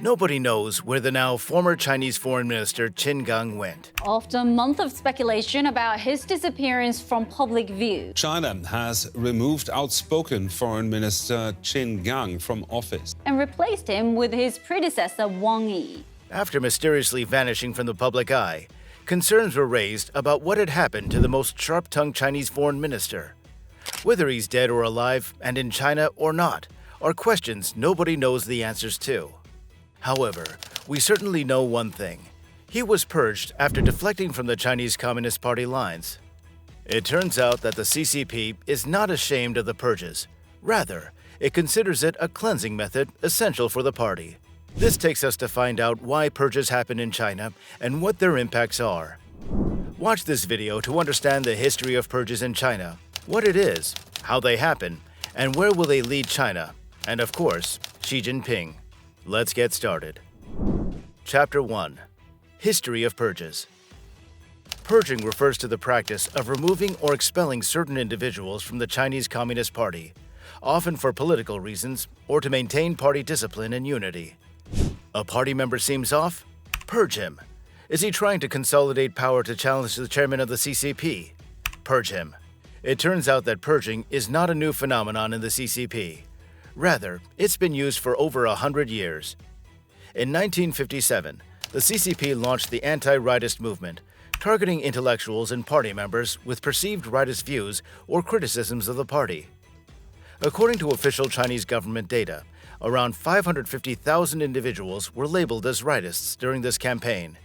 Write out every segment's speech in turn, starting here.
Nobody knows where the now former Chinese Foreign Minister Qin Gang went. After a month of speculation about his disappearance from public view. China has removed outspoken Foreign Minister Qin Gang from office And replaced him with his predecessor Wang Yi. After mysteriously vanishing from the public eye, concerns were raised about what had happened to the most sharp-tongued Chinese foreign minister. Whether he's dead or alive and in China or not are questions nobody knows the answers to. However, we certainly know one thing. He was purged after deflecting from the Chinese Communist Party lines. It turns out that the CCP is not ashamed of the purges. Rather, it considers it a cleansing method essential for the party. This takes us to find out why purges happen in China and what their impacts are. Watch this video to understand the history of purges in China, what it is, how they happen, and where will they lead China, and of course, Xi Jinping. Let's get started. Chapter 1. History of Purges. Purging refers to the practice of removing or expelling certain individuals from the Chinese Communist Party, often for political reasons or to maintain party discipline and unity. A party member seems off? Purge him. Is he trying to consolidate power to challenge the chairman of the CCP? Purge him. It turns out that purging is not a new phenomenon in the CCP. Rather, it's been used for over 100 years. In 1957, the CCP launched the anti-rightist movement, targeting intellectuals and party members with perceived rightist views or criticisms of the party. According to official Chinese government data, around 550,000 individuals were labeled as rightists during this campaign.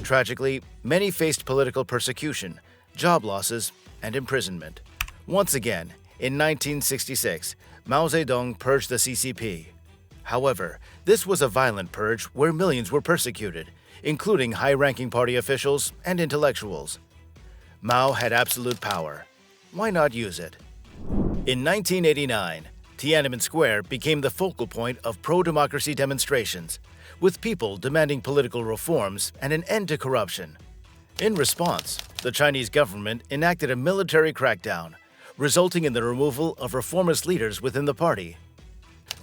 Tragically, many faced political persecution, job losses, and imprisonment. Once again, in 1966, Mao Zedong purged the CCP. However, this was a violent purge where millions were persecuted, including high-ranking party officials and intellectuals. Mao had absolute power. Why not use it? In 1989, Tiananmen Square became the focal point of pro-democracy demonstrations, with people demanding political reforms and an end to corruption. In response, the Chinese government enacted a military crackdown, resulting in the removal of reformist leaders within the party.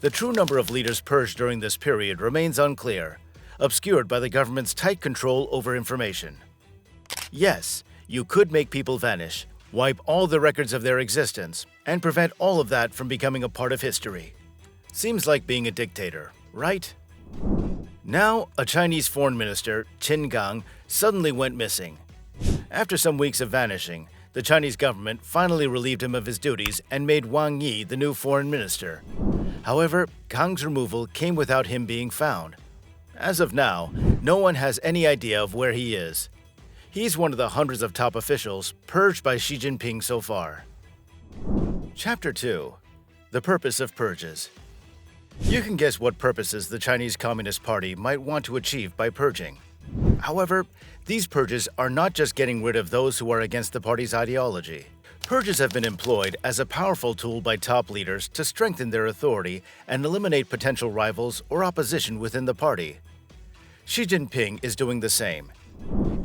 The true number of leaders purged during this period remains unclear, obscured by the government's tight control over information. Yes, you could make people vanish, wipe all the records of their existence, and prevent all of that from becoming a part of history. Seems like being a dictator, right? Now, a Chinese foreign minister, Qin Gang, suddenly went missing. After some weeks of vanishing, the Chinese government finally relieved him of his duties and made Wang Yi the new foreign minister. However, Gang's removal came without him being found. As of now, no one has any idea of where he is. He's one of the hundreds of top officials purged by Xi Jinping so far. Chapter 2. The Purpose of Purges. You can guess what purposes the Chinese Communist Party might want to achieve by purging. However, these purges are not just getting rid of those who are against the party's ideology. Purges have been employed as a powerful tool by top leaders to strengthen their authority and eliminate potential rivals or opposition within the party. Xi Jinping is doing the same.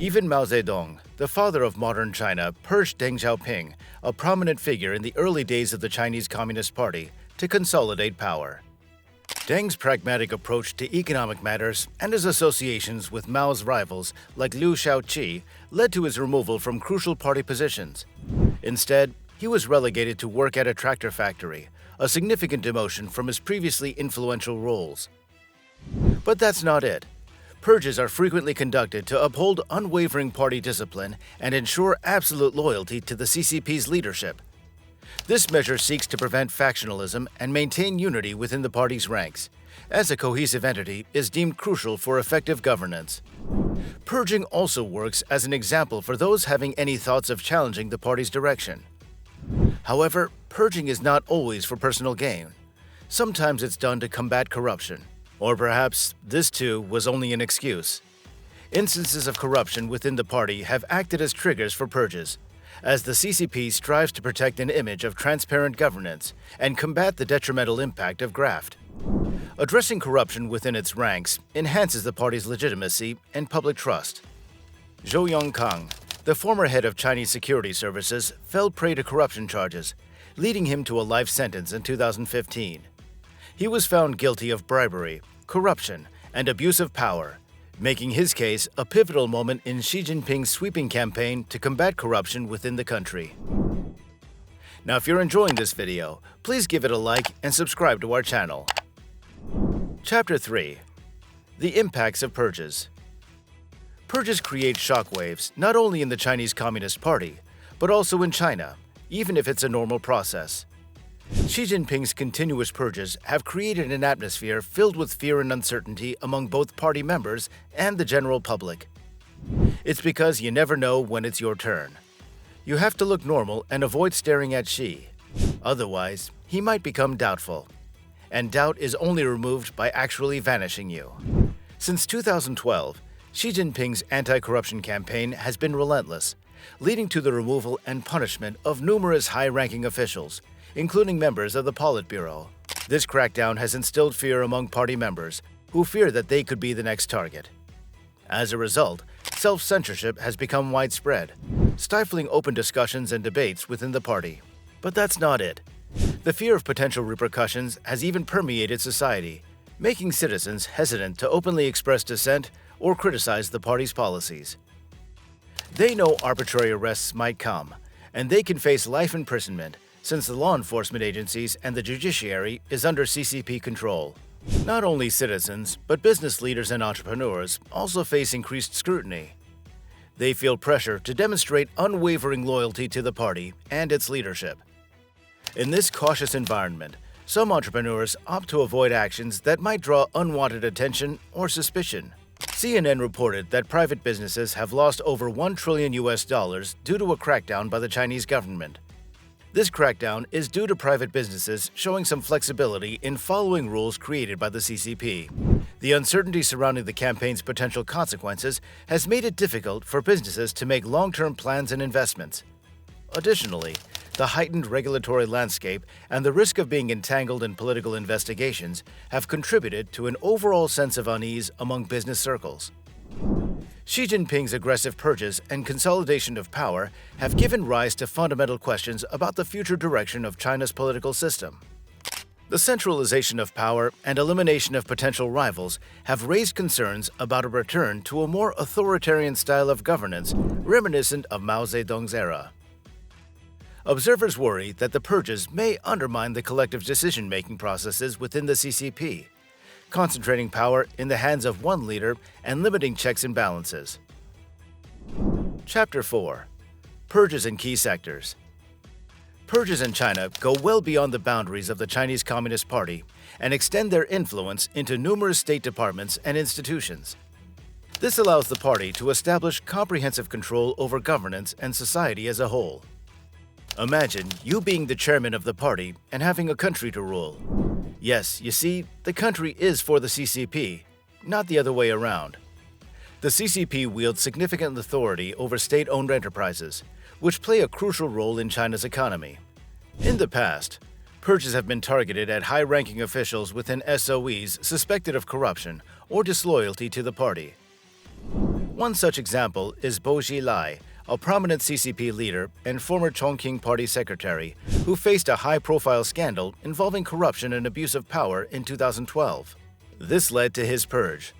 Even Mao Zedong, the father of modern China, purged Deng Xiaoping, a prominent figure in the early days of the Chinese Communist Party, to consolidate power. Deng's pragmatic approach to economic matters and his associations with Mao's rivals like Liu Shaoqi led to his removal from crucial party positions. Instead, he was relegated to work at a tractor factory, a significant demotion from his previously influential roles. But that's not it. Purges are frequently conducted to uphold unwavering party discipline and ensure absolute loyalty to the CCP's leadership. This measure seeks to prevent factionalism and maintain unity within the party's ranks, as a cohesive entity is deemed crucial for effective governance. Purging also works as an example for those having any thoughts of challenging the party's direction. However, purging is not always for personal gain. Sometimes it's done to combat corruption, or perhaps this too was only an excuse. Instances of corruption within the party have acted as triggers for purges, as the CCP strives to protect an image of transparent governance and combat the detrimental impact of graft. Addressing corruption within its ranks enhances the party's legitimacy and public trust. Zhou Yongkang, the former head of Chinese security services, fell prey to corruption charges, leading him to a life sentence in 2015. He was found guilty of bribery, corruption, and abuse of power, making his case a pivotal moment in Xi Jinping's sweeping campaign to combat corruption within the country. Now, if you're enjoying this video, please give it a like and subscribe to our channel. Chapter 3. The Impacts of Purges. Purges create shockwaves not only in the Chinese Communist Party, but also in China, even if it's a normal process. Xi Jinping's continuous purges have created an atmosphere filled with fear and uncertainty among both party members and the general public. It's because you never know when it's your turn. You have to look normal and avoid staring at Xi. Otherwise, he might become doubtful. And doubt is only removed by actually vanishing you. Since 2012, Xi Jinping's anti-corruption campaign has been relentless, leading to the removal and punishment of numerous high-ranking officials, including members of the Politburo. This crackdown has instilled fear among party members, who fear that they could be the next target. As a result, self-censorship has become widespread, stifling open discussions and debates within the party. But that's not it. The fear of potential repercussions has even permeated society, making citizens hesitant to openly express dissent or criticize the party's policies. They know arbitrary arrests might come, and they can face life imprisonment, since the law enforcement agencies and the judiciary is under CCP control. Not only citizens, but business leaders and entrepreneurs also face increased scrutiny. They feel pressure to demonstrate unwavering loyalty to the party and its leadership. In this cautious environment, some entrepreneurs opt to avoid actions that might draw unwanted attention or suspicion. CNN reported that private businesses have lost over $1 trillion due to a crackdown by the Chinese government. This crackdown is due to private businesses showing some flexibility in following rules created by the CCP. The uncertainty surrounding the campaign's potential consequences has made it difficult for businesses to make long-term plans and investments. Additionally, the heightened regulatory landscape and the risk of being entangled in political investigations have contributed to an overall sense of unease among business circles. Xi Jinping's aggressive purges and consolidation of power have given rise to fundamental questions about the future direction of China's political system. The centralization of power and elimination of potential rivals have raised concerns about a return to a more authoritarian style of governance reminiscent of Mao Zedong's era. Observers worry that the purges may undermine the collective decision-making processes within the CCP, concentrating power in the hands of one leader and limiting checks and balances. Chapter 4. Purges in Key Sectors. Purges in China go well beyond the boundaries of the Chinese Communist Party and extend their influence into numerous state departments and institutions. This allows the party to establish comprehensive control over governance and society as a whole. Imagine you being the chairman of the party and having a country to rule. Yes, you see, the country is for the CCP, not the other way around. The CCP wields significant authority over state-owned enterprises, which play a crucial role in China's economy. In the past, purges have been targeted at high-ranking officials within SOEs suspected of corruption or disloyalty to the party. One such example is Bo Xilai, a prominent CCP leader and former Chongqing Party secretary who faced a high-profile scandal involving corruption and abuse of power in 2012. This led to his purge.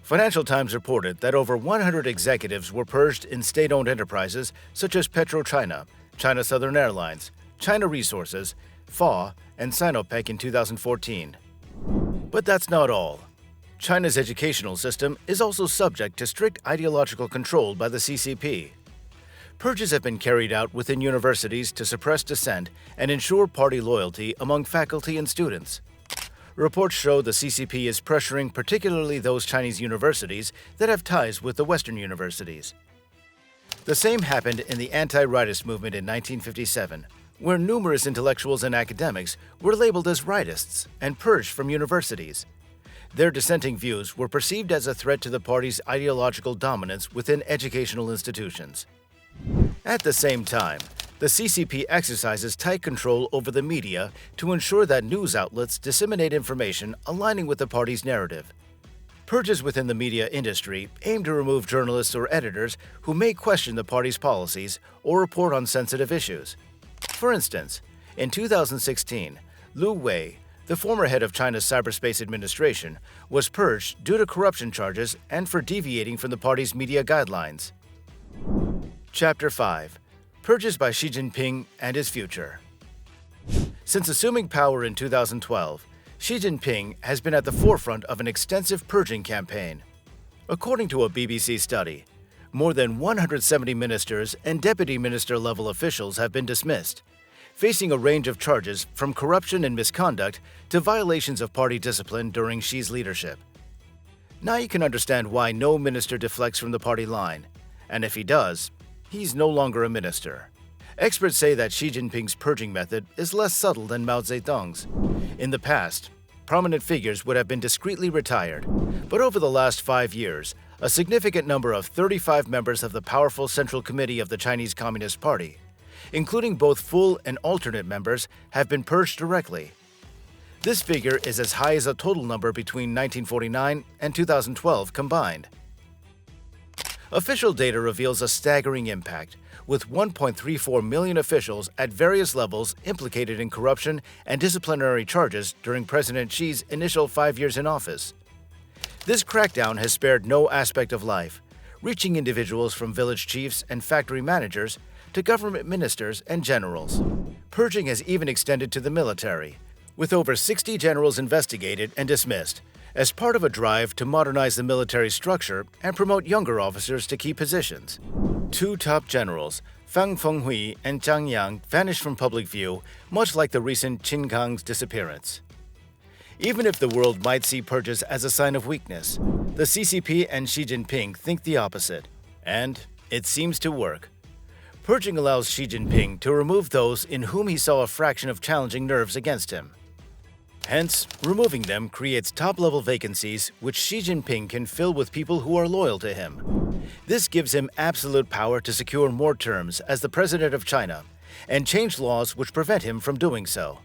Financial Times reported that over 100 executives were purged in state-owned enterprises such as PetroChina, China Southern Airlines, China Resources, FA, and Sinopec in 2014. But that's not all. China's educational system is also subject to strict ideological control by the CCP. Purges have been carried out within universities to suppress dissent and ensure party loyalty among faculty and students. Reports show the CCP is pressuring particularly those Chinese universities that have ties with the Western universities. The same happened in the anti-rightist movement in 1957, where numerous intellectuals and academics were labeled as rightists and purged from universities. Their dissenting views were perceived as a threat to the party's ideological dominance within educational institutions. At the same time, the CCP exercises tight control over the media to ensure that news outlets disseminate information aligning with the party's narrative. Purges within the media industry aim to remove journalists or editors who may question the party's policies or report on sensitive issues. For instance, in 2016, Lu Wei, the former head of China's Cyberspace Administration, was purged due to corruption charges and for deviating from the party's media guidelines. Chapter 5. Purges by Xi Jinping and his future. Since assuming power in 2012, Xi Jinping has been at the forefront of an extensive purging campaign. According to a BBC study, more than 170 ministers and deputy minister-level officials have been dismissed, facing a range of charges from corruption and misconduct to violations of party discipline during Xi's leadership. Now you can understand why no minister deflects from the party line, and if he does, he's no longer a minister. Experts say that Xi Jinping's purging method is less subtle than Mao Zedong's. In the past, prominent figures would have been discreetly retired, but over the last 5 years, a significant number of 35 members of the powerful Central Committee of the Chinese Communist Party, including both full and alternate members, have been purged directly. This figure is as high as a total number between 1949 and 2012 combined. Official data reveals a staggering impact, with 1.34 million officials at various levels implicated in corruption and disciplinary charges during President Xi's initial 5 years in office. This crackdown has spared no aspect of life, reaching individuals from village chiefs and factory managers to government ministers and generals. Purging has even extended to the military, with over 60 generals investigated and dismissed, as part of a drive to modernize the military structure and promote younger officers to key positions. 2 top generals, Fang Fenghui and Zhang Yang, vanished from public view, much like the recent Qin Gang's disappearance. Even if the world might see purges as a sign of weakness, the CCP and Xi Jinping think the opposite, and it seems to work. Purging allows Xi Jinping to remove those in whom he saw a fraction of challenging nerves against him. Hence, removing them creates top-level vacancies which Xi Jinping can fill with people who are loyal to him. This gives him absolute power to secure more terms as the president of China and change laws which prevent him from doing so.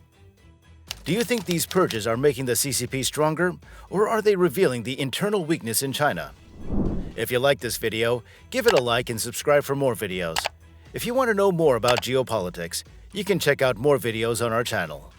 Do you think these purges are making the CCP stronger, or are they revealing the internal weakness in China? If you like this video, give it a like and subscribe for more videos. If you want to know more about geopolitics, you can check out more videos on our channel.